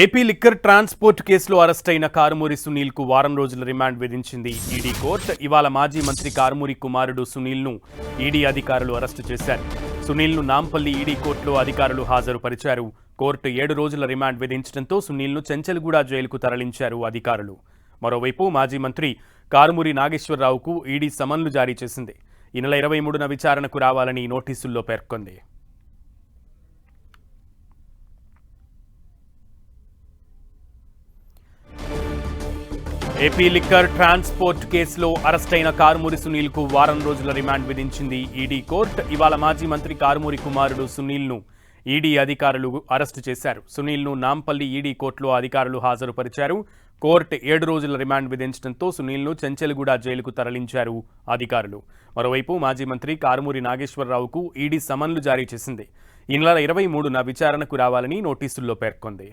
AP liquor transport కేసులో arrest అయిన కారుమూరి సునీల్ కు వారం రోజుల రిమాండ్ విధించింది ఈడీ కోర్టు. ఇవాళ మాజీ మంత్రి కారుమూరి కుమారుడు సునీల్ ను ఈడీ అధికారులు అరెస్టు చేశారు. సునీల్ ను నాంపల్లి ఈడీ కోర్టులో అధికారులు హాజరుపరిచారు. కోర్టు 7 రోజుల రిమాండ్ విధించడంతో సునీల్ ను చెంచల్గూడ జైలుకు తరలించారు అధికారులు. మరోవైపు మాజీ మంత్రి కారుమూరి నాగేశ్వరరావుకు ఈడీ సమన్లు జారీ చేసింది. ఈ నెల 23న విచారణకు రావాలని నోటీసుల్లో పేర్కొంది. ఏపీ లిక్కర్ ట్రాన్స్పోర్ట్ కేసులో అరెస్ట్ అయిన కారుమూరి సునీల్ కు వారం రోజుల రిమాండ్ విధించింది ఈడీ కోర్టు. ఇవాళ మాజీ మంత్రి కారుమూరి కుమారుడు సునీల్ ను ఈడీ అధికారులు అరెస్టు చేశారు. సునీల్ ను నాంపల్లి ఈడీ కోర్టులో అధికారులు హాజరుపరిచారు. కోర్టు 7 రోజుల రిమాండ్ విధించడంతో సునీల్ ను చెంచల్గూడ జైలుకు తరలించారు అధికారులు. మరోవైపు మాజీ మంత్రి కారుమూరి నాగేశ్వరరావుకు ఈడీ సమన్లు జారీ చేసింది. ఈ నెల 23న విచారణకు రావాలని నోటీసుల్లో పేర్కొంది.